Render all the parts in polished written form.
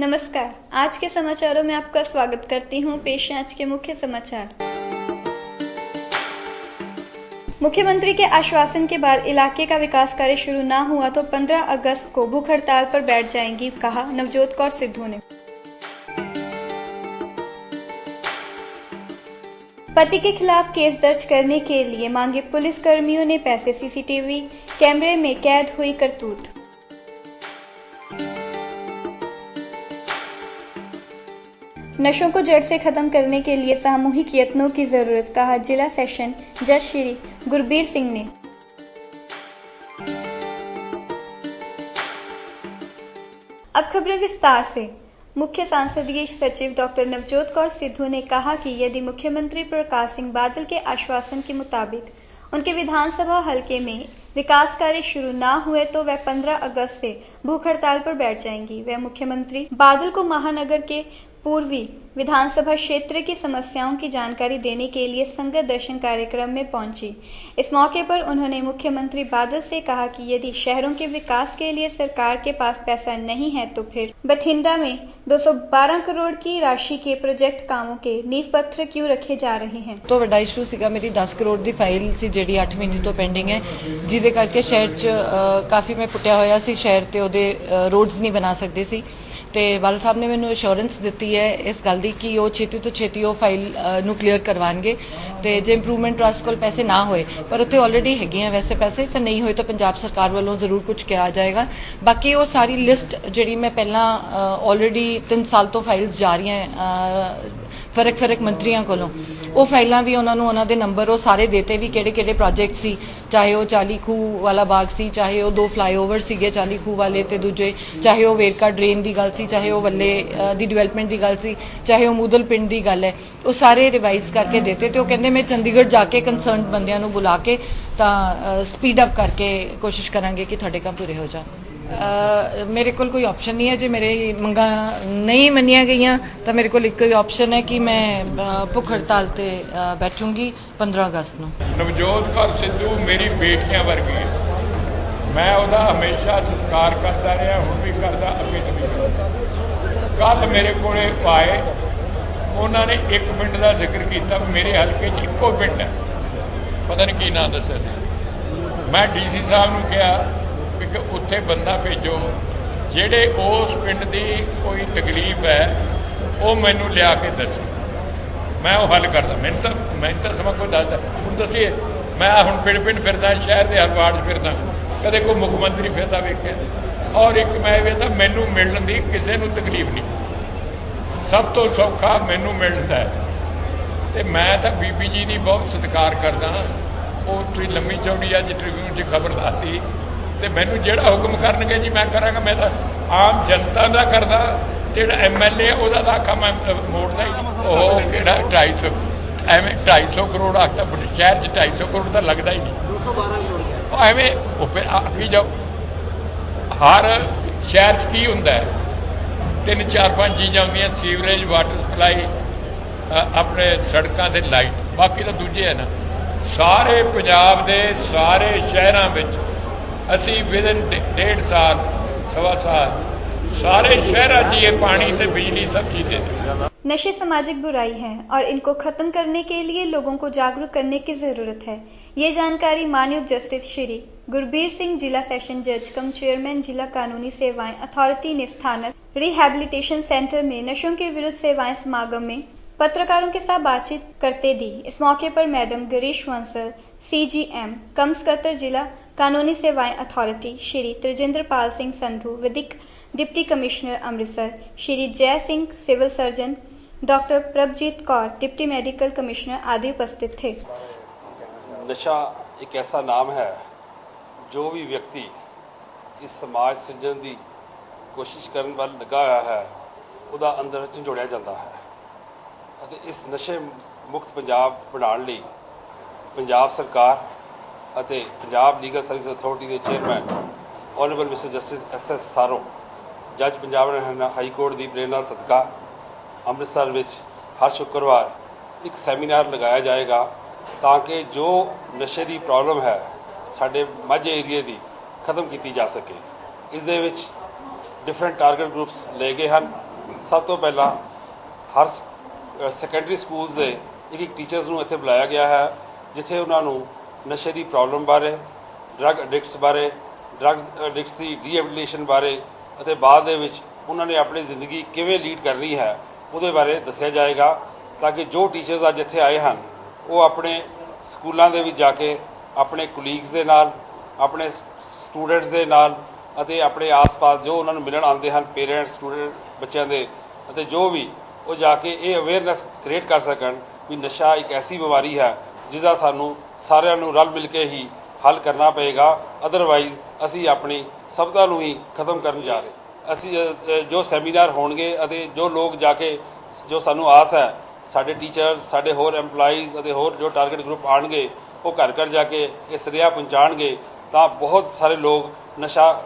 नमस्कार। आज के समाचारों में आपका स्वागत करती हूँ। पेश है आज के मुख्य समाचार। मुख्यमंत्री के आश्वासन के बाद इलाके का विकास कार्य शुरू न हुआ तो 15 अगस्त को भूख हड़ताल पर बैठ जाएंगी, कहा नवजोत कौर सिद्धू ने। पति के खिलाफ केस दर्ज करने के लिए मांगे पुलिस कर्मियों ने पैसे, सीसीटीवी कैमरे में कैद हुई करतूत। नशों को जड़ से खत्म करने के लिए सामूहिक यत्नों की जरूरत, कहा जिला सेशन जज श्री गुरबीर सिंह ने। अब खबरें विस्तार से। मुख्य संसदीय सचिव डॉक्टर नवजोत कौर सिद्धू ने कहा कि यदि मुख्यमंत्री प्रकाश सिंह बादल के आश्वासन के मुताबिक उनके विधानसभा हलके में विकास कार्य शुरू न हुए तो वह 15 अगस्त से भूख हड़ताल पर बैठ जाएंगी। वह मुख्यमंत्री बादल को महानगर के पूर्वी विधानसभा क्षेत्र की समस्याओं की जानकारी देने के लिए संगत दर्शन कार्यक्रम में पहुंची। इस मौके पर उन्होंने मुख्यमंत्री बादल से कहा कि यदि शहरों के विकास के लिए सरकार के पास पैसा नहीं है तो फिर बठिंडा में 212 करोड़ की राशि के प्रोजेक्ट कामों के नींव पत्थर क्यों रखे जा रहे हैं। तो वड्डा इशू सीगा, मेरी 10 करोड़ की फाइल सी जिहड़ी 8 महीने तो पेंडिंग है, जिहदे करके शहर च काफ़ी मैं पुट्टिया होया सी, शहर ते ओहदे रोड्स नहीं बना सकते सी। तो बादल साहब ने मैंने अश्योरेंस दी है इस गल की कि वो छेती तो छेती वो फाइल नूं क्लीयर करवाएंगे। तो जो इंप्रूवमेंट ट्रस्ट को पैसे ना होए पर उत्थे ऑलरेडी है वैसे पैसे, तो नहीं होए तो पंजाब सरकार वालों जरूर कुछ किया जाएगा। बाकी वो सारी लिस्ट जी मैं पहला ऑलरेडी 3 साल तो फाइल्स जा रही हैं फरक मंत्रियों कोलों, वो फाइलों भी उन्होंने नंबर वो सारे देते भी किहड़े प्रोजेक्ट सी, चाहे वो 40 खूह वाला बाग सी, चाहे वो 2 फ्लाईओवर सीगे 40 खूह वाले ते दूजे, चाहे वो वेरका ड्रेन की गल सी, चाहे वो वल्ले दी डिवेलपमेंट की गल सी, चाहे वो मूदल पिंड की गल है, वो सारे रिवाइज करके देते। तो कहते मैं चंडीगढ़ जाके कंसर्न बंदियां नूं बुला के स्पीड अप करके कोशिश करांगे कि तुहाडे काम पूरे हो जाए। मेरे को कोई ऑप्शन नहीं है, जो मेरे मंगा नहीं मनिया गई तो मेरे को एक ही ऑप्शन है कि मैं भुख हड़ताल ते बैठूंगी 15 अगस्त नूं। नवजोत कौर सिद्धू मेरी बेटियां वर्गी है, मैं उहदा हमेशा सत्कार करता रहा, हुण भी करदा, अगे भी करदा। कल मेरे को आए, उन्होंने एक पिंड का जिक्र किया, मेरे हल्के च इक्को पिंड है, पता नहीं की नाम दस्सिया सी। मैं DC साहब नूं कहा कि उत्थे बंदा भेजो जेड़े उस पिंड की कोई तकलीफ है वो मैनू लिया के दसे, मैं वो हल करदा। मैं तो समा कोई दसदा, हुण दसीए मैं हुण पिंड फिरदा, शहर के हर वार्ड फिरदा, कदे कोई मुख्यमंत्री फिरदा वेखे, और एक मैं वेखदा मैनू मिलण दी किसी नूं तकलीफ नहीं, सब तो सौखा मैनू मिलदा है। तो मैं तो बीबी जी की बहुत सत्कार करदा, वो तुसीं लम्मी चौड़ी अज ट्रिब्यून च खबर लाती, तो मैनू जिहड़ा हुक्म करनगे जी मैं करांगा। मैं तो आम जनता का करदा, जिहड़ा MLA उहदा तां आखा मैं मोड़दा ही नहीं। ओह किहड़ा 250 एवें 250 करोड़ आखता, शहर च 250 करोड़ तो लगता ही नहीं, 212 करोड़ एवें वो फिर आखी जाओ। हर शहर च की हुंदा है, 3-4-5 चीज़ां हुंदियां, सीवरेज, वाटर सप्लाई, अपने सड़कों के लाइट, बाकी तो दूजे है ना। सारे पंजाब के सारे शहरों में असी विदिन 1.5 साल 1.25 साल सारे शहरों च ये पानी ते बिजली सब चीजें। नशे सामाजिक बुराई है और इनको खत्म करने के लिए लोगों को जागरूक करने की जरूरत है। ये जानकारी मानयोग जस्टिस श्री गुरबीर सिंह जिला सेशन जज कम चेयरमैन जिला कानूनी सेवाएं अथॉरिटी ने स्थानक रिहैबिलिटेशन सेंटर में नशों के विरुद्ध सेवाएं समागम में पत्रकारों के साथ बातचीत करते दी। इस मौके पर madam Girish Vansal CGM cum सकत्तर जिला कानूनी सेवाएं अथॉरिटी, श्री त्रिजेंद्र पाल सिंह संधू विधिक deputy commissioner Amritsar, Shri Jai Singh civil surgeon, doctor Prabhjit Kaur deputy medical commissioner आदि उपस्थित थे। नशा एक ऐसा नाम है जो भी व्यक्ति इस समाज सिरजन की कोशिश करने वाल लगा हुआ है उसदा अंदर झंझोड़िया जाता है। इस नशे मुक्त पंजाब बनाने लई पंजाब सरकार ਅਤੇ पंजाब लीगल सर्विस अथॉरिटी के chairman honourable mister justice SS सारों, जज पंजाब हाई कोर्ट की प्रेरणा सदका अमृतसर में हर शुक्रवार एक सैमीनार लगाया जाएगा ताकि जो नशे की प्रॉब्लम है साडे माझे एरिए की खत्म की जा सके। इस दे विच डिफरेंट टारगेट ग्रुप्स ले गए हैं सब तो पहला हर सैकेंडरी स्कूल्स के एक टीचर्स ਨੂੰ ਇੱਥੇ ਬੁਲਾਇਆ ਗਿਆ ਹੈ, ਜਿੱਥੇ ਉਹਨਾਂ ਨੂੰ ਨਸ਼ੇ ਦੀ ਪ੍ਰੋਬਲਮ ਬਾਰੇ, ਡਰੱਗ ਐਡਿਕਟਸ ਬਾਰੇ, ਡਰੱਗਸ ਐਡਿਕਟਸ ਦੀ ਰੀਹੈਬਿਲਿਟੇਸ਼ਨ ਬਾਰੇ ਅਤੇ ਬਾਅਦ ਦੇ ਵਿੱਚ ਉਹਨਾਂ ਨੇ ਆਪਣੀ ਜ਼ਿੰਦਗੀ ਕਿਵੇਂ ਲੀਡ ਕਰਨੀ ਹੈ ਉਹਦੇ ਬਾਰੇ ਦੱਸਿਆ ਜਾਏਗਾ, ਤਾਂ ਕਿ ਜੋ ਟੀਚਰਸ ਅੱਜ ਇੱਥੇ ਆਏ ਹਨ ਉਹ ਆਪਣੇ ਸਕੂਲਾਂ ਦੇ ਵਿੱਚ ਜਾ ਕੇ ਆਪਣੇ ਕੁਲੀਗਸ ਦੇ ਨਾਲ, ਆਪਣੇ ਸਟੂਡੈਂਟਸ ਦੇ ਨਾਲ ਅਤੇ ਆਪਣੇ ਆਸ-ਪਾਸ ਜੋ ਉਹਨਾਂ ਨੂੰ ਮਿਲਣ ਆਉਂਦੇ ਹਨ ਪੇਰੈਂਟਸ, ਸਟੂਡੈਂਟ, ਬੱਚਿਆਂ ਦੇ, ਅਤੇ ਜੋ ਵੀ ਉਹ ਜਾ ਕੇ ਇਹ ਅਵੇਅਰਨੈਸ ਕ੍ਰੀਏਟ ਕਰ ਸਕਣ ਵੀ ਨਸ਼ਾ ਇੱਕ ਐਸੀ ਬਿਮਾਰੀ ਹੈ ਜਿਸਦਾ ਸਾਨੂੰ ਸਾਰਿਆਂ ਨੂੰ ਰਲ ਮਿਲ ਕੇ ਹੀ ਹੱਲ ਕਰਨਾ ਪਏਗਾ, ਅਦਰਵਾਈਜ਼ ਅਸੀਂ ਆਪਣੀ ਸਭਤਾ ਨੂੰ ਹੀ ਖਤਮ ਕਰਨ ਜਾ ਰਹੇ। ਅਸੀਂ ਜੋ ਸੈਮੀਨਾਰ ਹੋਣਗੇ ਅਤੇ ਜੋ ਲੋਕ ਜਾ ਕੇ, ਜੋ ਸਾਨੂੰ ਆਸ ਹੈ ਸਾਡੇ ਟੀਚਰਸ, ਸਾਡੇ ਹੋਰ ਐਮਪਲਾਈਜ਼ ਅਤੇ ਹੋਰ ਜੋ ਟਾਰਗੇਟ ਗਰੁੱਪ ਆਉਣਗੇ ਉਹ ਘਰ ਘਰ ਜਾ ਕੇ ਇਹ ਸੁਨੇਹਾ ਪਹੁੰਚਾਉਣਗੇ, ਤਾਂ ਬਹੁਤ ਸਾਰੇ ਲੋਕ ਨਸ਼ਾ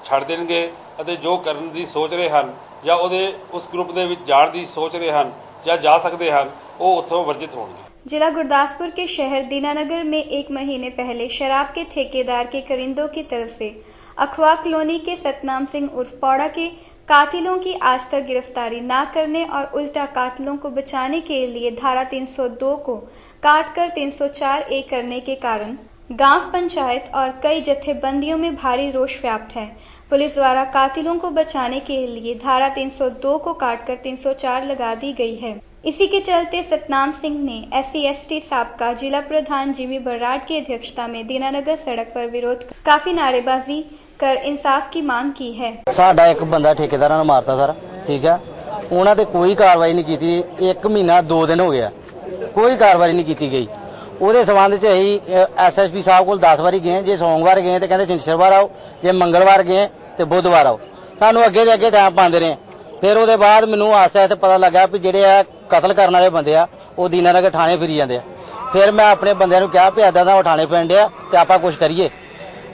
ਛੱਡ ਦੇਣਗੇ ਅਤੇ ਜੋ ਕਰਨ ਦੀ ਸੋਚ ਰਹੇ ਹਨ ਜਾਂ ਉਹਦੇ ਉਸ ग्रुप ਦੇ ਵਿੱਚ ਜਾਣ ਦੀ ਸੋਚ ਰਹੇ ਹਨ ਜਾਂ ਜਾ ਸਕਦੇ ਹਨ ਉਹ ਉੱਥੋਂ ਵਰਜਿਤ ਹੋਣਗੇ। जिला गुरदासपुर के शहर दीनानगर में 1 महीने पहले शराब के ठेकेदार के करिंदों की तरफ से अखवा कॉलोनी के सतनाम सिंह उर्फ पौड़ा के कातिलों की आज तक गिरफ्तारी न करने और उल्टा कातिलों को बचाने के लिए धारा 302 को काटकर 304A करने के कारण गांव पंचायत और कई जत्थेबंदियों में भारी रोष व्याप्त है। पुलिस द्वारा कातिलों को बचाने के लिए धारा 302 को काटकर 304 लगा दी गई है। इसी के चलते सतनाम सिंह ने SC/ST साबका जिला प्रधान जिमी बर्राड की अध्यक्षता में दीनानगर सड़क पर विरोध काफी नारेबाजी कर इंसाफ की मांग की है। साडा एक बंदा ठेकेदार ने मारता सर, ठीक है, उन्होंने ते कोई कार्रवाई नहीं की, 1 महीना 2 दिन हो गया, कोई कार्रवाई नहीं की गई। ਉਹਦੇ ਸੰਬੰਧ ਚ ਅਸੀਂ SSP ਸਾਹਿਬ ਕੋਲ 10 ਵਾਰੀ ਗਏ, ਜੇ ਸੋਮਵਾਰ ਗਏ ਤੇ ਕਹਿੰਦੇ ਸ਼ਨੀਵਾਰ ਆਓ, ਜੇ ਮੰਗਲਵਾਰ ਗਏ ਤੇ ਬੁੱਧਵਾਰ ਆਓ, ਸਾਨੂੰ ਅੱਗੇ ਦੇ ਅੱਗੇ ਟਾਈਮ ਪਾਉਂਦੇ ਰਹੇ। ਫਿਰ ਉਹਦੇ ਬਾਅਦ ਮੈਨੂੰ ਆਸਤਾ ਤੇ ਪਤਾ ਲੱਗਾ ਵੀ ਜਿਹੜੇ ਆ ਕਤਲ ਕਰਨ ਵਾਲੇ ਬੰਦੇ ਆ ਉਹ ਦੀਨਾਨਗਰ ਥਾਣੇ ਫਿਰੀ ਜਾਂਦੇ ਆ। ਫਿਰ ਮੈਂ ਆਪਣੇ ਬੰਦਿਆਂ ਨੂੰ ਕਿਹਾ ਵੀ ਇੱਦਾਂ ਦਾ ਉਹ ਥਾਣੇ ਪੈਂਦੇ ਆ ਤੇ ਆਪਾਂ ਕੁਝ ਕਰੀਏ,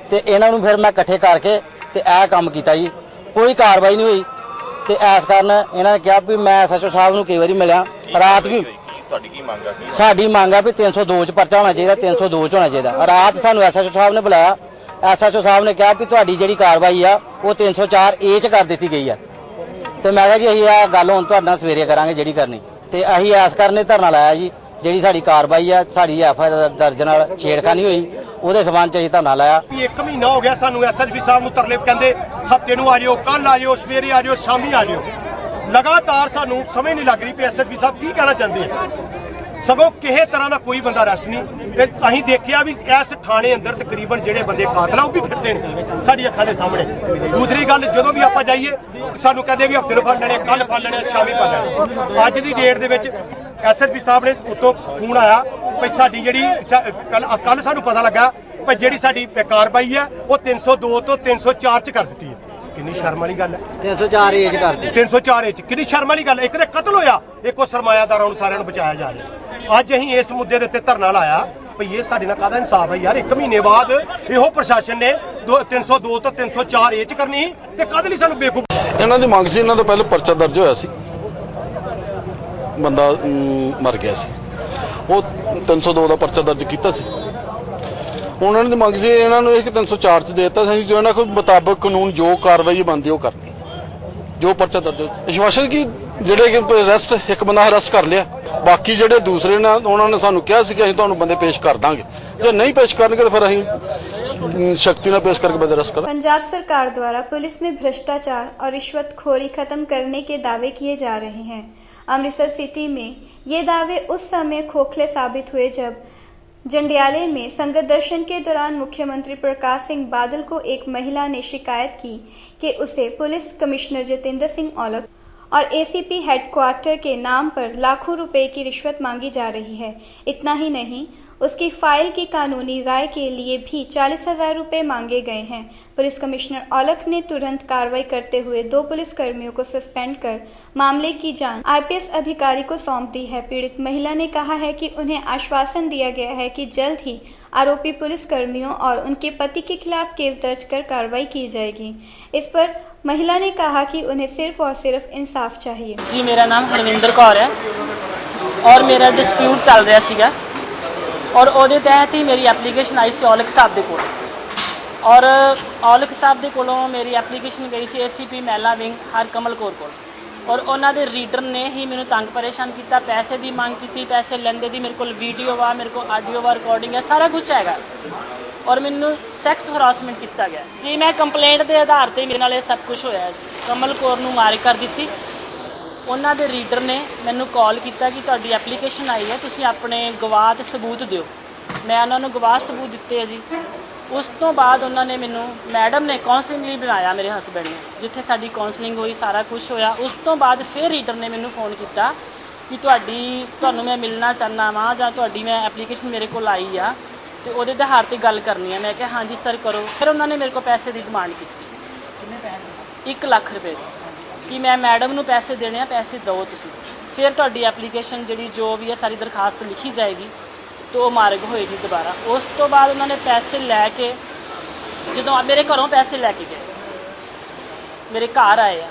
ਤੇ ਇਹਨਾਂ ਨੂੰ ਫਿਰ ਮੈਂ ਇਕੱਠੇ ਕਰਕੇ ਤੇ ਇਹ ਕੰਮ ਕੀਤਾ ਜੀ। ਕੋਈ ਕਾਰਵਾਈ ਨਹੀਂ ਹੋਈ ਤੇ ਇਸ ਕਾਰਨ ਇਹਨਾਂ ਨੇ ਕਿਹਾ ਵੀ ਮੈਂ SHO ਸਾਹਿਬ ਨੂੰ ਕਈ ਵਾਰੀ ਮਿਲਿਆ, ਰਾਤ ਵੀ ਸਾਡੀ ਮੰਗ ਆ ਵੀ 302 ਚ ਪਰਚਾ ਹੋਣਾ ਚਾਹੀਦਾ, 302 ਚ ਹੋਣਾ ਚਾਹੀਦਾ। ਰਾਤ ਸਾਨੂੰ SHO ਸਾਹਿਬ ਨੇ ਬੁਲਾਇਆ, SHO ਸਾਹਿਬ ਨੇ ਕਿਹਾ ਵੀ ਤੁਹਾਡੀ ਜਿਹੜੀ ਕਾਰਵਾਈ ਆ ਉਹ 304A ਚ ਕਰ ਦਿੱਤੀ ਗਈ ਆ, ਤੇ ਮੈਂ ਕਿਹਾ ਜੀ ਅਸੀਂ ਇਹ ਗੱਲ ਹੁਣ ਤੁਹਾਡੇ ਨਾਲ ਸਵੇਰੇ ਕਰਾਂਗੇ ਜਿਹੜੀ ਕਰਨੀ, ਤੇ ਅਸੀਂ ਇਸ ਕਰਨੇ ਧਰਨਾ ਲਾਇਆ ਜੀ। ਜਿਹੜੀ ਸਾਡੀ ਕਾਰਵਾਈ ਆ, ਸਾਡੀ FIR ਦਰਜ ਨਾਲ ਛੇੜਖਾਨੀ ਹੋਈ, ਉਹਦੇ ਸਬੰਧ ਚ ਅਸੀਂ ਧਰਨਾ ਲਾਇਆ। 1 ਮਹੀਨਾ ਹੋ ਗਿਆ ਸਾਨੂੰ SSP ਸਾਹਿਬ ਨੂੰ ਤਰਲੇ ਕਹਿੰਦੇ ਹਫਤੇ ਨੂੰ ਆ ਜਿਓ, ਕੱਲ ਆ ਜਿਓ, ਸਵੇਰੇ ਆ ਜਿਓ, ਸ਼ਾਮੀ ਆ ਜਿਓ। लगातार सानू समझ नहीं लग रही भी SSP साहब की कहना चाहते हैं। सगों किसी तरह का कोई बंदा अरेस्ट नहीं। असीं देखिया भी इस थाने अंदर तकरीबन जिहड़े बंदे कातल वो भी फिरते हैं साडी अखां दे सामने। दूसरी गल जदों भी आपां जाइए सानू कहते भी हफ्ते नूं फड़ लैणे, कल फड़ लैणे, शामी फड़ लैणे। अज दी डेट दे विच SSP साहब ने उत्तों फोन आया भी साडी जिहड़ी कल सानू पता लगा भी जिहड़ी साडी कार्रवाई है वो 302 तो 304 च कर दित्ती है। कितनी शर्म वाली गल है। 304A कर दी, 304A च कितनी शर्म वाली गल है। एक तो कतल होया, एक सरमायादारां नूं सारिआं नूं बचाया जा रहा। अज असीं इस मुद्दे दे उत्ते धरना लाया भई ये साडे नाल काहदा इंसाफ है यार। 1 महीने बाद इहो प्रशासन ने 302 तो 304A च करनी ते काहदे लई सानूं बेवकूफ। इन्हां दी मंग सी, इन्हां दा पहले पर्चा दर्ज होया सी, बंदा मर गया सी, वो 302 दा पर्चा दर्ज कीता सी। उन्होंने मंग से इन्होंने 304 च देता जो इन्होंने मुताबिक कानून जो कार्रवाई बनती वो करनी, जो पर्चा दर्ज आश्वासन की जेडे अरेस्ट एक बंदा अरेस्ट कर लिया, बाकी जेडे दूसरे ने उन्होंने सानू कहा कि असीं तुहानूं बंदे पेश कर देंगे, जो नहीं पेश करनगे तो फिर असीं शक्ति नाल पेश करके बंदे अरेस्ट करेंगे। पंजाब सरकार द्वारा पुलिस में भ्रष्टाचार और रिश्वतखोरी खत्म करने के दावे किए जा रहे हैं। अमृतसर सिटी में ये दावे उस समय खोखले साबित हुए जब जंडियाले में संगत दर्शन के दौरान मुख्यमंत्री प्रकाश सिंह बादल को एक महिला ने शिकायत की कि उसे पुलिस कमिश्नर जितेंद्र सिंह औलख और ACP हेडक्वार्टर के नाम पर लाखों रुपए की रिश्वत मांगी जा रही है। इतना ही नहीं, उसकी फाइल की कानूनी राय के लिए भी 40,000 रुपए मांगे गए हैं। पुलिस कमिश्नर औलख ने तुरंत कार्रवाई करते हुए 2 पुलिसकर्मियों को सस्पेंड कर मामले की जांच IPS अधिकारी को सौंप दी है। पीड़ित महिला ने कहा है कि उन्हें आश्वासन दिया गया है कि जल्द ही आरोपी पुलिसकर्मियों और उनके पति के खिलाफ केस दर्ज कर कार्रवाई की जाएगी। इस पर महिला ने कहा कि उन्हें सिर्फ और सिर्फ इंसाफ चाहिए। जी, मेरा नाम हरविंदर कौर है और मेरा डिस्प्यूट चल रहा सीगा और ਉਹਦੇ तहत ही मेरी एप्लीकेशन आई सी औलख साहब ਦੇ ਕੋਲ और औलख साहब ਦੇ ਕੋਲੋਂ मेरी एप्लीकेशन गई सी ACP महिला विंग हरकमल कौर ਕੋਲ और उन्होंने रीडर ने ही मैंने तंग परेशान किया, पैसे की मांग की, पैसे लेंदे दी मेरे को वीडियो वा, मेरे को ऑडियो वा, रिकॉर्डिंग है, सारा कुछ है और मैनू सैक्स हरासमेंट किया गया जी। मैं कंप्लेंट के आधार पर मेरे नाल सब कुछ होया जी। कमल कौर नूं मार कर दी। उन्होंने रीडर ने मैनू कॉल किया कि तुहाडी एप्लीकेशन आई है, तुसीं अपने गवाह ते सबूत दिओ। मैं उन्होंने गवाह सबूत दिते है जी। उस तो बाद उन्होंने मैनू मैडम ने काउंसलिंग लिए बुलाया मेरे हसबैंड ने, जिथे साडी काउंसलिंग हुई, सारा कुछ होया। उस तो बाद फिर रीडर ने मैनू फोन किया कि तुहानू मैं मिलना चाहना वा जां तुहाडी मैं एप्लीकेशन मेरे को आई आ तो उहदे आधार पर गल करनी है। मैं कहा हाँ जी सर करो। फिर उन्होंने मेरे को पैसे की डिमांड की 1 लाख रुपए कि मैं मैडम नूं पैसे देने, पैसे दो तुसीं, फिर तुहाडी एप्लीकेशन जी जो भी है सारी दरखास्त लिखी जाएगी तो वो मार्ग होएगी दोबारा। उस तो बाद उन्होंने पैसे लैके जो मेरे घरों पैसे लैके गए, मेरे घर आए आ,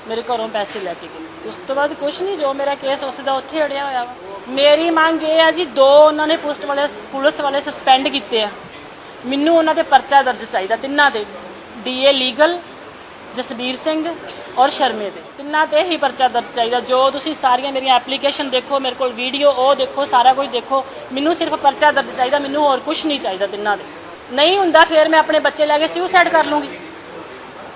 मेरे घरों पैसे लैके गए। उस तो बाद कुछ नहीं, जो मेरा केस उसका उत्थे अड़िया होया वा। मेरी मांग ये है जी, 2 उन्होंने पुलिस वाले सस्पेंड किए हैं, मैनू उन्होंने परचा दर्ज चाहिए तिन्ना दे, DA लीगल, जसबीर सिंह और शर्मे दे, तिन्ना ते ही परचा दर्ज चाहिए। जो तुसी सारियां मेरी एप्लीकेशन देखो, मेरे को वीडियो वो देखो, सारा कुछ देखो, मैनू सिर्फ परचा दर्ज चाहिए, मैनू होर कुछ नहीं चाहिए। तिन्ना दे नहीं हुंदा फिर मैं अपने बच्चे लैके सुसाइड कर लूँगी।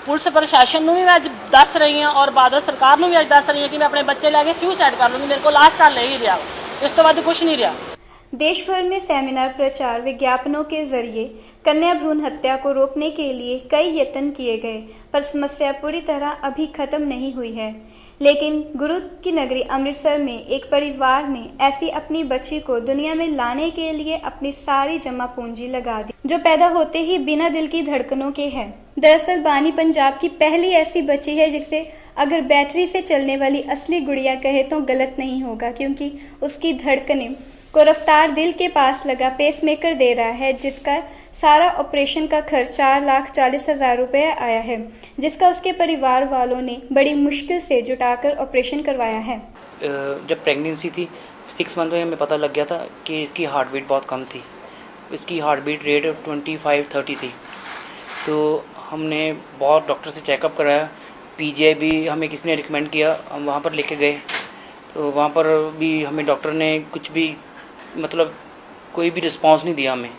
पुलिस प्रशासन नूं भी मैं अज दस रही हाँ और बादल सरकार नूं भी अज दस रही हाँ कि मैं अपने बच्चे लैके सुसाइड कर लूँगी। मेरे को लास्ट हाल ही रहा, इस तो बाद कुछ नहीं रहा। देश भर में सेमिनार, प्रचार, विज्ञापनों के जरिए कन्या भ्रूण हत्या को रोकने के लिए कई यत्न किए गए, पर समस्या पूरी तरह अभी खत्म नहीं हुई है। लेकिन गुरु की नगरी अमृतसर में एक परिवार ने ऐसी अपनी बच्ची को दुनिया में लाने के लिए अपनी सारी जमा पूंजी लगा दी, जो पैदा होते ही बिना दिल की धड़कनों के है। दरअसल बानी पंजाब की पहली ऐसी बच्ची है जिसे अगर बैटरी से चलने वाली असली गुड़िया कहे तो गलत नहीं होगा, क्योंकि उसकी धड़कनें को रफ्तार दिल के पास लगा पेसमेकर दे रहा है, जिसका सारा ऑपरेशन का खर्च 4,40,000 रुपये आया है, जिसका उसके परिवार वालों ने बड़ी मुश्किल से जुटाकर ऑपरेशन करवाया है। जब प्रेगनेंसी थी 6 मंथ में हमें पता लग गया था कि इसकी हार्ट बीट बहुत कम थी, इसकी हार्ट बीट रेट 25-30 थी। तो हमने बहुत डॉक्टर से चेकअप कराया, PGI भी हमें किसी ने रिकमेंड किया, हम वहाँ पर लेके गए तो वहाँ पर भी हमें डॉक्टर ने कुछ भी मतलब कोई भी रिस्पांस नहीं दिया हमें।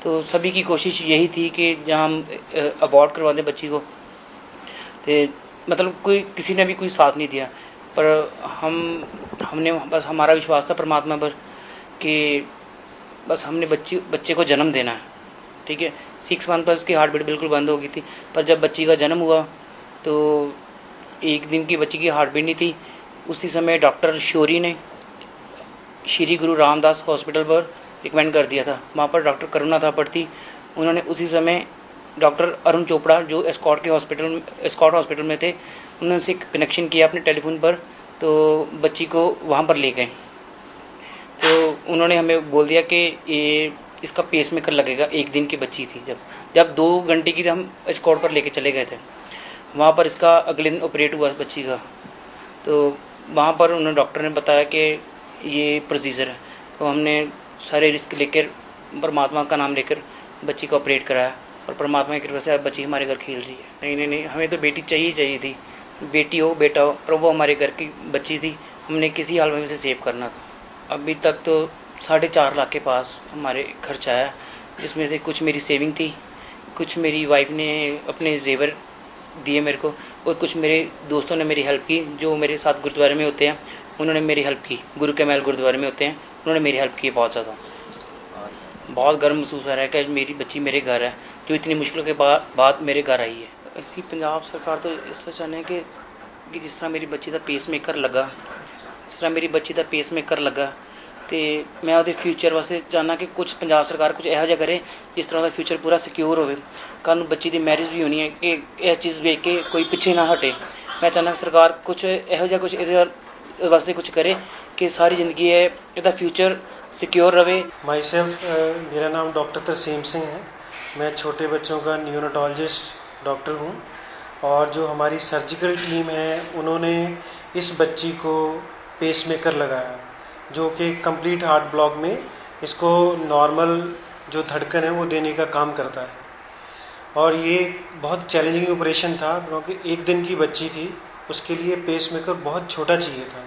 तो सभी की कोशिश यही थी कि जहाँ हम अबॉर्ट करवा दें बच्ची को, तो मतलब कोई किसी ने भी कोई साथ नहीं दिया। पर हमने बस हमारा विश्वास था परमात्मा पर कि बस हमने बच्चे को जन्म देना है, ठीक है। 6 मंथ पर उसकी हार्ट बीट बिल्कुल बंद हो गई थी। पर जब बच्ची का जन्म हुआ तो 1 दिन की बच्ची की हार्ट बीट नहीं थी। उसी समय डॉक्टर शोरी ने श्री गुरु रामदास हॉस्पिटल पर रिकमेंड कर दिया था। वहाँ पर डॉक्टर करुणा था पड़ती, उन्होंने उसी समय डॉक्टर अरुण चोपड़ा जो एस्कॉट हॉस्पिटल में थे, उन्होंने से कनेक्शन किया अपने टेलीफोन पर, तो बच्ची को वहाँ पर ले गए। तो उन्होंने हमें बोल दिया कि ये इसका पेसमेकर लगेगा। 1 दिन की बच्ची थी। जब 2 घंटे की हम एस्कॉट पर लेके चले गए थे, वहाँ पर इसका अगले दिन ऑपरेट हुआ बच्ची का। तो वहाँ पर उन्होंने डॉक्टर ने बताया कि ये प्रोसीजर है। तो हमने सारे रिस्क लेकर परमात्मा का नाम लेकर बच्ची को ऑपरेट कराया और परमात्मा की कृपा से अब बच्ची हमारे घर खेल रही है। नहीं, हमें तो बेटी चाहिए थी, बेटी हो बेटा हो, पर वो हमारे घर की बच्ची थी, हमने किसी हाल में उसे सेव करना था। अभी तक तो 4.5 लाख के पास हमारे खर्च आया, जिसमें से कुछ मेरी सेविंग थी, कुछ मेरी वाइफ ने अपने जेवर दिए मेरे को, और कुछ मेरे दोस्तों ने मेरी हेल्प की जो मेरे साथ गुरुद्वारे में होते हैं, उन्होंने मेरी हेल्प की। गुरु के महल गुरुद्वारे में होते हैं, उन्होंने मेरी हेल्प की बहुत ज़्यादा। बहुत गर्व महसूस हो रहा है कि मेरी बच्ची मेरे घर है, जो इतनी मुश्किलों के बाद मेरे घर आई है। इसी पंजाब सरकार तो इस चाहते हैं कि जिस तरह मेरी बच्ची का पेसमेकर लगा, जिस तरह मेरी बच्ची का पेसमेकर लगा, तो मैं वो फ्यूचर वास्ते चाहना कि कुछ पंजाब सरकार कुछ यहो जिहा करे जिस तरह का फ्यूचर पूरा सिक्योर हो। कल बच्ची की मैरिज भी होनी है कि यह चीज़ वेख के कोई पिछे ना हटे। मैं चाहना सरकार कुछ यहो जिहा कुछ इहदे वास्ते कुछ करे कि सारी ज़िंदगी है इसका फ्यूचर सिक्योर रहे। माई सेल्फ मेरा नाम डॉक्टर तरसीम सिंह है। मैं छोटे बच्चों का न्यूरोटॉलजिस्ट डॉक्टर हूँ, और जो हमारी सर्जिकल टीम है उन्होंने इस बच्ची को पेसमेकर लगाया, जो कि कंप्लीट हार्ट ब्लॉक में इसको नॉर्मल जो धड़कन है वो देने का काम करता है। और ये बहुत चैलेंजिंग ऑपरेशन था, क्योंकि 1 दिन की बच्ची थी उसके लिए पेसमेकर बहुत छोटा चाहिए था।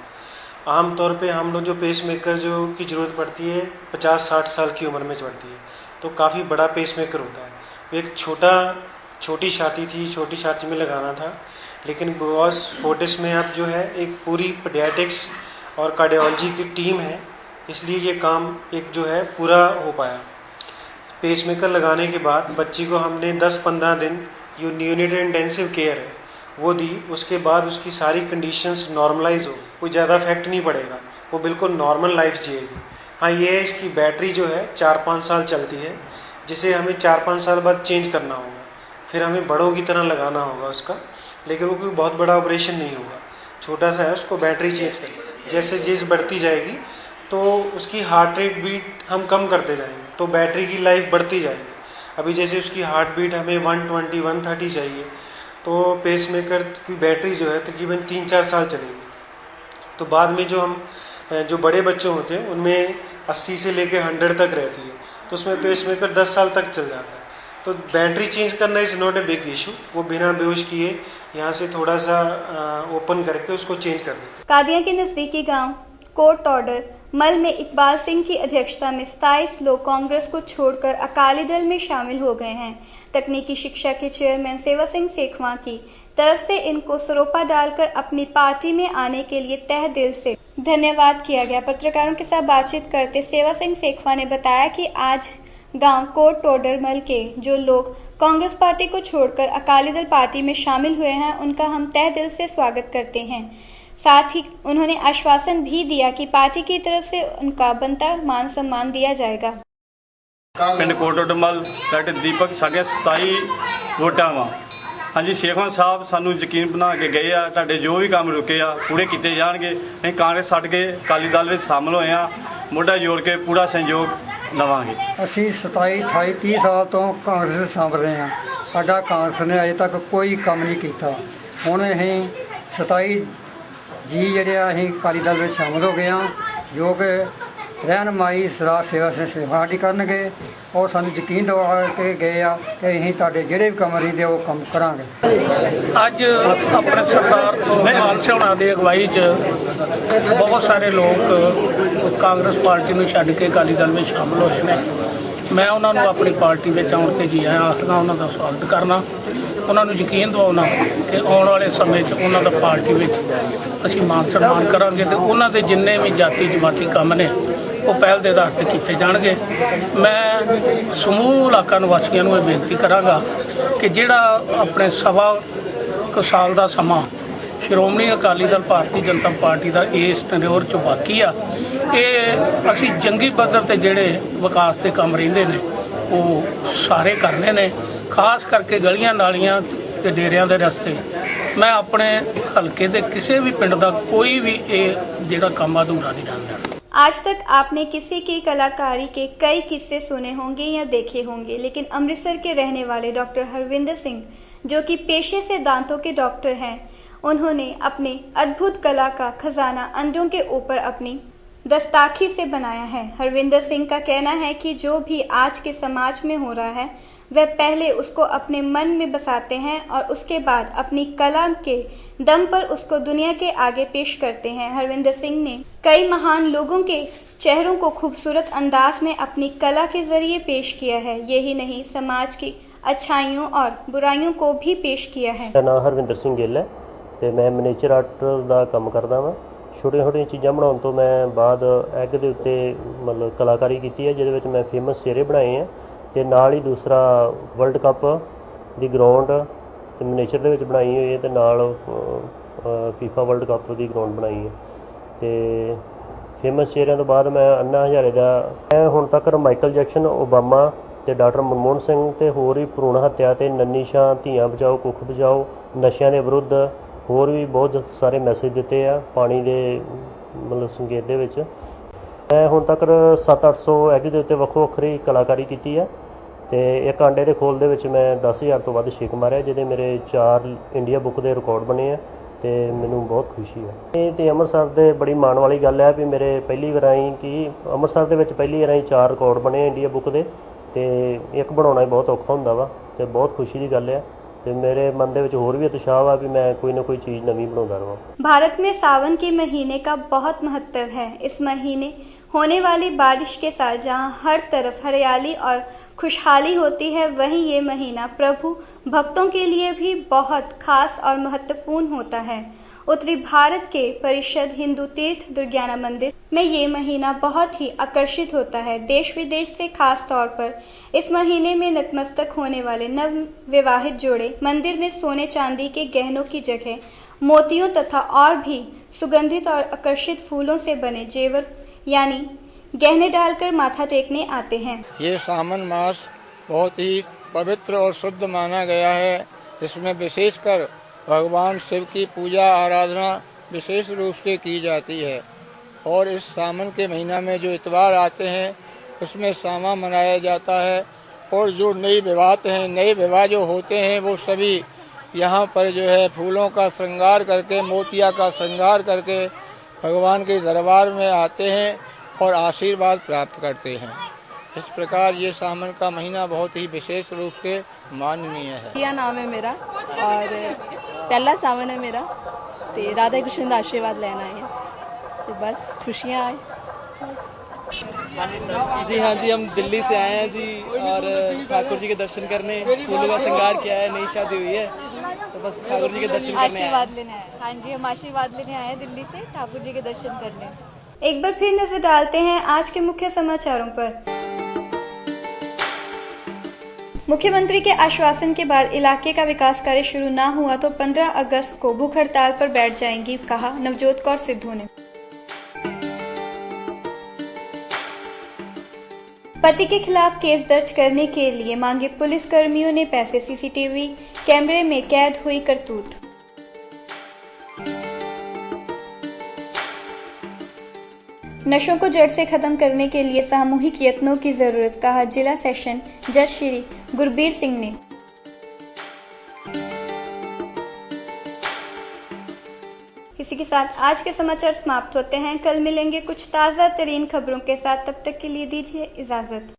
आमतौर पे हम लोग जो पेसमेकर जो की ज़रूरत पड़ती है 50-60 साल की उम्र में पड़ती है, तो काफ़ी बड़ा पेसमेकर होता है। एक छोटी छाती थी, छोटी छाती में लगाना था, लेकिन बिकॉज फोर्टिस में अब जो है एक पूरी पीडियाट्रिक्स और कार्डियोलॉजी की टीम है, इसलिए ये काम एक जो है पूरा हो पाया। पेसमेकर लगाने के बाद बच्ची को हमने 10-15 दिन जो न्यूनेटल इंटेंसिव केयर है वो दी। उसके बाद उसकी सारी कंडीशंस नॉर्मलाइज हो, कोई ज़्यादा इफेक्ट नहीं पड़ेगा, वो बिल्कुल नॉर्मल लाइफ जिएगी। हाँ, ये है इसकी बैटरी जो है 4-5 साल चलती है, जिसे हमें 4-5 साल बाद चेंज करना होगा, फिर हमें बड़ों की तरह लगाना होगा उसका, लेकिन वो कोई बहुत बड़ा ऑपरेशन नहीं होगा, छोटा सा है, उसको बैटरी चेंज कर। जैसे चीज़ बढ़ती जाएगी तो उसकी हार्ट रेट बीट हम कम करते जाएंगे, तो बैटरी की लाइफ बढ़ती जाएगी। अभी जैसे उसकी हार्ट बीट हमें 120-130 चाहिए, तो पेसमेकर की बैटरी जो है तकरीबन 3-4 साल चलेगी। तो बाद में जो बड़े बच्चे होते हैं उनमें 80 से लेके 100 तक रहती है, तो उसमें पेसमेकर 10 साल तक चल जाता है। तो बैटरी चेंज करना is not a big issue, वो बिना बेहोश किए यहाँ से थोड़ा सा ओपन करके उसको चेंज कर देते। कादियां के नज़दीकी गांव कोट ऑर्डर मल में इकबाल सिंह की अध्यक्षता में 27 लोग कांग्रेस को छोड़कर अकाली दल में शामिल हो गए हैं। तकनीकी शिक्षा के चेयरमैन सेवा सिंह सेखवा की तरफ से इनको सरोपा डालकर अपनी पार्टी में आने के लिए तहे दिल से धन्यवाद किया गया। पत्रकारों के साथ बातचीत करते सेवा सिंह सेखवा ने बताया कि आज गांव कोट टोडरमल के जो लोग कांग्रेस पार्टी को छोड़कर अकाली दल पार्टी में शामिल हुए हैं, उनका हम तहे दिल से स्वागत करते हैं। साथ ही उन्होंने आश्वासन भी दिया कि पार्टी की तरफ से उनका बनता मान सम्मान दिया जाएगा। पिंड कोट टोडरमल डॉक्टर दीपक साढ़े 27 वोटां वा। हाँ जी, सेखवान साहब सानू यकीन बना के गए आ, तुहाडे जो भी काम रुके आ पूरे किए जाएंगे। असीं कांग्रेस छड्ड के अकाली दल में शामिल होए आ, मोढा जोड़ के पूरा सहयोग लवांगे। ਅਸੀਂ 27, 28, 30 ਸਾਲ ਤੋਂ ਕਾਂਗਰਸ ਸਾਂਭ ਰਹੇ ਹਾਂ। ਸਾਡਾ ਕਾਂਗਰਸ ਨੇ ਅਜੇ ਤੱਕ ਕੋਈ ਕੰਮ ਨਹੀਂ ਕੀਤਾ। ਹੁਣ ਅਸੀਂ 27 ਜੀ ਜਿਹੜੇ ਆ ਅਸੀਂ ਅਕਾਲੀ ਦਲ ਵਿੱਚ ਸ਼ਾਮਲ ਹੋ ਗਏ ਹਾਂ, ਜੋ ਕਿ ਰਹਿਨਮਾਈ ਸਰਦਾਰ ਸੇਵਾ ਸਿੰਘ ਸੇਖਵਾ ਸਾਡੀ ਕਰਨਗੇ ਔਰ ਸਾਨੂੰ ਯਕੀਨ ਦਿਵਾ ਕੇ ਗਏ ਆ ਕਿ ਅਸੀਂ ਤੁਹਾਡੇ ਜਿਹੜੇ ਵੀ ਕੰਮ ਰਹਿੰਦੇ ਉਹ ਕੰਮ ਕਰਾਂਗੇ। ਅੱਜ ਆਪਣੇ ਸਰਦਾਰ ਇਕਬਾਲ ਸਿੰਘ ਹੋਣਾ ਦੀ ਅਗਵਾਈ 'ਚ ਬਹੁਤ ਸਾਰੇ ਲੋਕ ਕਾਂਗਰਸ ਪਾਰਟੀ ਨੂੰ ਛੱਡ ਕੇ ਅਕਾਲੀ ਦਲ ਵਿੱਚ ਸ਼ਾਮਲ ਹੋਏ ਨੇ। ਮੈਂ ਉਹਨਾਂ ਨੂੰ ਆਪਣੀ ਪਾਰਟੀ ਵਿੱਚ ਆਉਣ 'ਤੇ ਜੀ ਆਇਆਂ ਆਖਦਾ, ਉਹਨਾਂ ਦਾ ਸਵਾਗਤ ਕਰਨਾ, ਉਹਨਾਂ ਨੂੰ ਯਕੀਨ ਦਿਵਾਉਣਾ ਕਿ ਆਉਣ ਵਾਲੇ ਸਮੇਂ 'ਚ ਉਹਨਾਂ ਦਾ ਪਾਰਟੀ ਵਿੱਚ ਅਸੀਂ ਮਾਨ ਸਨਮਾਨ ਕਰਾਂਗੇ ਤੇ ਉਹਨਾਂ ਦੇ ਜਿੰਨੇ ਵੀ ਜਾਤੀ ਜਮਾਤੀ ਕੰਮ ਨੇ ਉਹ ਪਹਿਲ ਦੇ ਆਧਾਰ 'ਤੇ ਕੀਤੇ ਜਾਣਗੇ। ਮੈਂ ਸਮੂਹ ਇਲਾਕਾ ਨਿਵਾਸੀਆਂ ਨੂੰ ਇਹ ਬੇਨਤੀ ਕਰਾਂਗਾ ਕਿ ਜਿਹੜਾ ਆਪਣੇ ਸਵਾ ਕੁ ਸਾਲ ਦਾ ਸਮਾਂ ਸ਼੍ਰੋਮਣੀ ਅਕਾਲੀ ਦਲ ਭਾਰਤੀ ਜਨਤਾ ਪਾਰਟੀ ਦਾ ਇਸ ਟੈਨਿਓਰ 'ਚ ਬਾਕੀ ਆ, ਇਹ ਅਸੀਂ ਜੰਗੀ ਪੱਧਰ 'ਤੇ ਜਿਹੜੇ ਵਿਕਾਸ ਦੇ ਕੰਮ ਰਹਿੰਦੇ ਨੇ ਉਹ ਸਾਰੇ ਕਰਨੇ ਨੇ, ਖਾਸ ਕਰਕੇ ਗਲੀਆਂ ਨਾਲੀਆਂ ਤੇ ਡੇਰਿਆਂ ਦੇ ਰਸਤੇ। ਮੈਂ ਆਪਣੇ ਹਲਕੇ ਦੇ ਕਿਸੇ ਵੀ ਪਿੰਡ ਦਾ ਕੋਈ ਵੀ ਇਹ ਜਿਹੜਾ ਕੰਮ ਅਧੂਰਾ ਨਹੀਂ ਰਹਿੰਦਾ। आज तक आपने किसी की कलाकारी के कई किस्से सुने होंगे या देखे होंगे, लेकिन अमृतसर के रहने वाले डॉक्टर हरविंदर सिंह, जो कि पेशे से दांतों के डॉक्टर हैं, उन्होंने अपने अद्भुत कला का खजाना अंडों के ऊपर अपनी दस्ताखी से बनाया है। हरविंदर सिंह का कहना है कि जो भी आज के समाज में हो रहा है वह पहले उसको अपने मन में बसाते हैं और उसके बाद अपनी कला के दम पर उसको दुनिया के आगे पेश करते हैं। हरविंदर सिंह ने कई महान लोगों के चेहरों को खूबसूरत अंदाज में अपनी कला के जरिए पेश किया है। यही नहीं, समाज की अच्छाइयों और बुराइयों को भी पेश किया है। मेरा नाम हरविंदर सिंह गिल है ਤੇ ਮੈਂ ਮਿਨੀਏਚਰ ਆਰਟ ਦਾ ਕੰਮ ਕਰਦਾ ਵਾਂ। ਛੋਟੀਆਂ ਛੋਟੀਆਂ ਚੀਜ਼ਾਂ ਬਣਾਉਣ ਤੋਂ ਮੈਂ ਬਾਅਦ ਐਗ ਦੇ ਉੱਤੇ ਮਤਲਬ ਕਲਾਕਾਰੀ ਕੀਤੀ ਹੈ, ਜਿਹਦੇ ਵਿੱਚ ਮੈਂ ਫੇਮਸ ਚਿਹਰੇ ਬਣਾਏ ਆ ਤੇ ਨਾਲ ਹੀ ਦੂਸਰਾ ਵਰਲਡ ਕੱਪ ਦੀ ਗਰਾਊਂਡ ਤੇ ਮਿਨੀਏਚਰ ਦੇ ਵਿੱਚ ਬਣਾਈ ਹੋਈ ਹੈ ਤੇ ਨਾਲ ਫੀਫਾ ਵਰਲਡ ਕੱਪ ਦੀ ਗਰਾਊਂਡ ਬਣਾਈ ਹੈ। ਤੇ ਫੇਮਸ ਚਿਹਰਿਆਂ ਤੋਂ ਬਾਅਦ ਮੈਂ ਅੰਨਾ ਹਜ਼ਾਰੇ ਦਾ, ਮੈਂ ਹੁਣ ਤੱਕ ਮਾਈਕਲ ਜੈਕਸਨ, ਓਬਾਮਾ ਤੇ ਡਾਕਟਰ ਮਨਮੋਹਨ ਸਿੰਘ ਤੇ ਹੋਰ ਵੀ ਭਰੂਣ ਹੱਤਿਆ ਤੇ ਨੰਨੀ ਸ਼ਾਹ, ਧੀਆਂ ਬਚਾਓ ਕੁੱਖ ਬਚਾਓ, ਨਸ਼ਿਆਂ ਦੇ ਵਿਰੁੱਧ ਹੋਰ ਵੀ ਬਹੁਤ ਸਾਰੇ ਮੈਸੇਜ ਦਿੱਤੇ ਆ ਪਾਣੀ ਦੇ ਮਤਲਬ ਸੰਕੇਤ ਦੇ ਵਿੱਚ। ਮੈਂ ਹੁਣ ਤੱਕ 700-800 ਐਗ ਦੇ ਉੱਤੇ ਵੱਖੋ ਵੱਖਰੀ ਕਲਾਕਾਰੀ ਕੀਤੀ ਹੈ ਤੇ ਇੱਕ ਆਂਡੇ ਦੇ ਖੋਲ ਦੇ ਵਿੱਚ ਮੈਂ 10,000 ਤੋਂ ਵੱਧ ਛਿੱਕ ਮਾਰਿਆ, ਜਿਹਦੇ ਮੇਰੇ 4 ਇੰਡੀਆ ਬੁੱਕ ਦੇ ਰਿਕਾਰਡ ਬਣੇ ਆ ਤੇ ਮੈਨੂੰ ਬਹੁਤ ਖੁਸ਼ੀ ਹੈ। ਇਹ ਤੇ ਅੰਮ੍ਰਿਤਸਰ ਦੇ ਬੜੀ ਮਾਣ ਵਾਲੀ ਗੱਲ ਹੈ ਵੀ ਮੇਰੇ ਪਹਿਲੀ ਵਾਰ ਆਈ ਕਿ ਅੰਮ੍ਰਿਤਸਰ ਦੇ ਵਿੱਚ ਪਹਿਲੀ ਵਾਰ 4 ਰਿਕਾਰਡ ਬਣੇ ਇੰਡੀਆ ਬੁੱਕ ਦੇ ਤੇ ਇੱਕ ਬਣਾਉਣਾ ਹੀ ਬਹੁਤ ਔਖਾ ਹੁੰਦਾ ਵਾ ਤੇ ਬਹੁਤ ਖੁਸ਼ੀ ਦੀ ਗੱਲ ਹੈ। ਤੇ ਮੇਰੇ ਮਨ ਦੇ ਵਿੱਚ ਹੋਰ ਵੀ ਉਤਸ਼ਾਹ ਵਾ ਵੀ ਮੈਂ ਕੋਈ ਨਾ ਕੋਈ चीज़ नवीं बनाਉਂਦਾ रहां। भारत में सावन के महीने का बहुत महत्व है। इस महीने होने वाली बारिश के साथ जहां हर तरफ हरियाली और खुशहाली होती है, वहीं ये महीना प्रभु भक्तों के लिए भी बहुत खास और महत्वपूर्ण होता है। उत्तरी भारत के परिषद हिंदू तीर्थ दुर्गाना मंदिर में ये महीना बहुत ही आकर्षित होता है। देश विदेश से खास तौर पर इस महीने में नतमस्तक होने वाले नव विवाहित जोड़े मंदिर में सोने चांदी के गहनों की जगह मोतियों तथा और भी सुगंधित और आकर्षित फूलों से बने जेवर यानी गहने डालकर माथा टेकने आते हैं। ये सावन मास बहुत ही पवित्र और शुद्ध माना गया है। इसमें विशेषकर भगवान शिव की पूजा आराधना विशेष रूप से की जाती है और इस सावन के महीना में जो इतवार आते हैं उसमें सामा मनाया जाता है और जो नए विवाह जो होते हैं वो सभी यहाँ पर जो है फूलों का श्रृंगार करके मोतिया का श्रृंगार करके भगवान के दरबार में आते हैं और आशीर्वाद प्राप्त करते हैं। इस प्रकार ये सावन का महीना बहुत ही विशेष रूप से माननीय है। यह नाम है मेरा और पहला सावन है मेरा, तो राधा कृष्ण का आशीर्वाद लेना है, तो बस खुशियाँ आए बस। जी हाँ जी, हम दिल्ली से आए हैं जी और ठाकुर जी के दर्शन करने, फूलों का श्रृंगार किया है, नई शादी हुई है तो बस ठाकुर जी के दर्शन करने आशीर्वाद लेने आए। हाँ जी, हम आशीर्वाद लेने आए हैं दिल्ली से ठाकुर जी के दर्शन करने। एक बार फिर नजर डालते हैं आज के मुख्य समाचारों पर। मुख्यमंत्री के आश्वासन के बाद इलाके का विकास कार्य शुरू न हुआ तो 15 अगस्त को भूख हड़ताल पर बैठ जाएंगी, कहा नवजोत कौर सिद्धू ने। पति के खिलाफ केस दर्ज करने के लिए मांगे पुलिस कर्मियों ने पैसे, सीसीटीवी कैमरे में कैद हुई करतूत। नशों को जड़ से खत्म करने के लिए सामूहिक यत्नों की जरूरत, कहा जिला सेशन जज श्री गुरबीर सिंह ने। इसी के साथ आज के समाचार समाप्त होते हैं। कल मिलेंगे कुछ ताज़ा तरीन खबरों के साथ, तब तक के लिए दीजिए इजाजत।